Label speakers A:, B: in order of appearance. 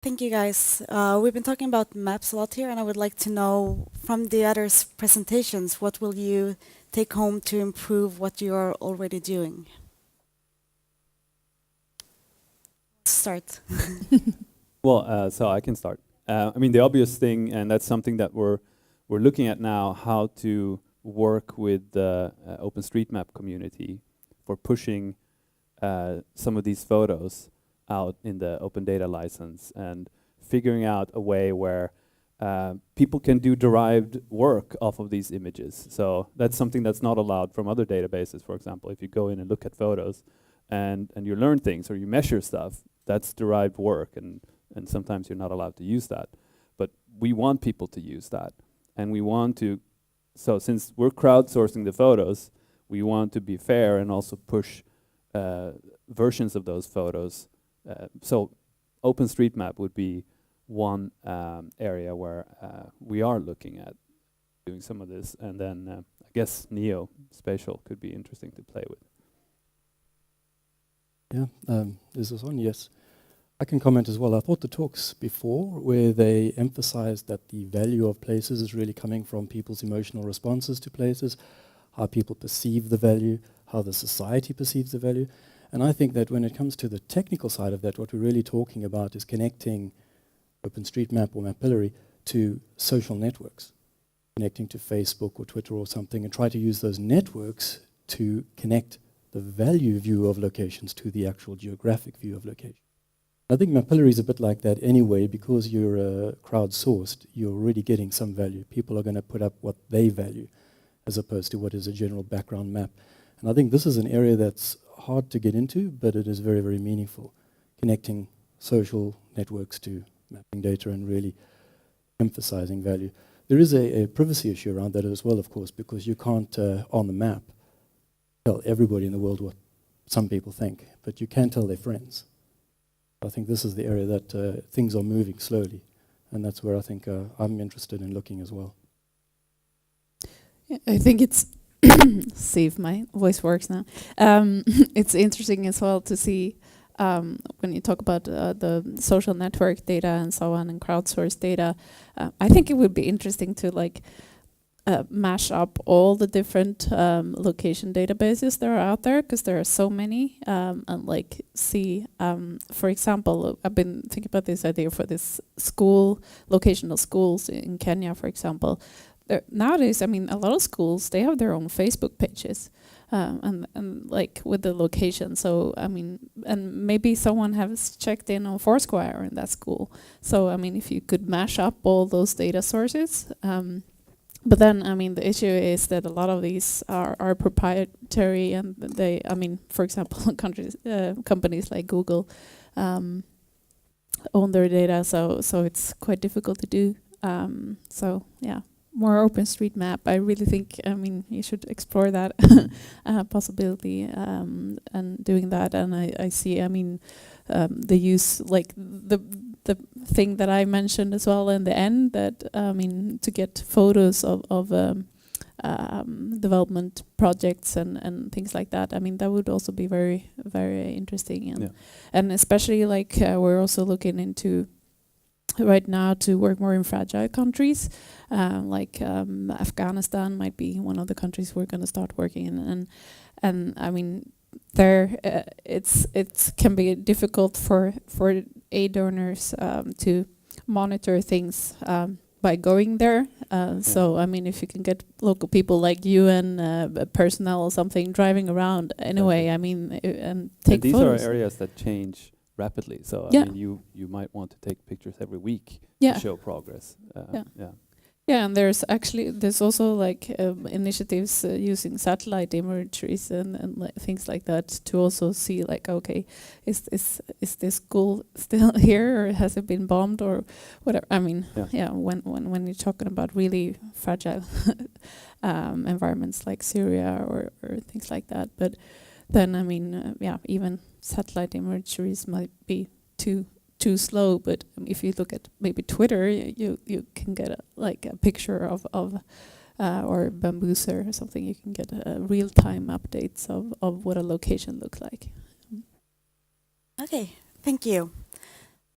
A: Thank you, guys. We've been talking about maps a lot here, and I would like to know from the others' presentations, what will you take home to improve what you are already doing? Start.
B: Well, so I can start. I mean, the obvious thing, and that's something that we're looking at now, how to work with the OpenStreetMap community for pushing some of these photos out in the open data license and figuring out a way where people can do derived work off of these images. So that's something that's not allowed from other databases. For example, if you go in and look at photos and you learn things or you measure stuff, that's derived work, and sometimes you're not allowed to use that. But we want people to use that, and we want to, so since we're crowdsourcing the photos, we want to be fair and also push versions of those photos. So OpenStreetMap would be one area where we are looking at doing some of this, and then I guess Neo-Spatial could be interesting to play with.
C: Yeah, this is on, yes. I can comment as well. I thought the talks before, where they emphasized that the value of places is really coming from people's emotional responses to places, how people perceive the value, how the society perceives the value. And I think that when it comes to the technical side of that, what we're really talking about is connecting OpenStreetMap or Mapillary to social networks, connecting to Facebook or Twitter or something, and try to use those networks to connect the value view of locations to the actual geographic view of location. I think Mapillary is a bit like that anyway, because you're crowdsourced, you're already getting some value. People are going to put up what they value as opposed to what is a general background map. And I think this is an area that's hard to get into, but it is very, very meaningful, connecting social networks to mapping data and really emphasizing value. There is a privacy issue around that as well, of course, because you can't, on the map, tell everybody in the world what some people think, but you can tell their friends. I think this is the area that things are moving slowly, and that's where I think I'm interested in looking as well.
D: Yeah, I think it's see if my voice works now. It's interesting as well to see when you talk about the social network data and so on and crowdsourced data. I think it would be interesting to mash up all the different location databases that are out there, because there are so many, and see, for example, I've been thinking about this idea for this locational schools in Kenya, for example. Nowadays, I mean, a lot of schools, they have their own Facebook pages, and with the location. So, I mean, and maybe someone has checked in on Foursquare in that school. So, I mean, if you could mash up all those data sources, but then, I mean, the issue is that a lot of these are proprietary, and they, I mean, for example, companies like Google own their data, so it's quite difficult to do. So, yeah. More OpenStreetMap. I really think, I mean, you should explore that possibility and doing that. And I see, I mean, the use, the thing that I mentioned as well in the end, that, I mean, to get photos of development projects and things like that. I mean, that would also be very, very interesting. And especially we're also looking into right now to work more in fragile countries, Afghanistan might be one of the countries we're going to start working in, and I mean, there it can be difficult for aid donors to monitor things by going there. So I mean, if you can get local people like you and personnel or something driving around anyway, I mean, and take
B: these
D: photos.
B: are areas that change rapidly, so
D: Yeah.
B: I mean, you might want to take pictures every week
D: Yeah.
B: to show progress.
D: Yeah, and there's also initiatives using satellite imageries and things like that to also see okay, is this school still here, or has it been bombed or whatever? I mean, when you're talking about really fragile environments like Syria or things like that, but then I mean, even satellite imageries might be too slow, but if you look at maybe Twitter, you can get a picture of or Bambuser or something. You can get real-time updates of what a location looks like.
A: Okay, thank you.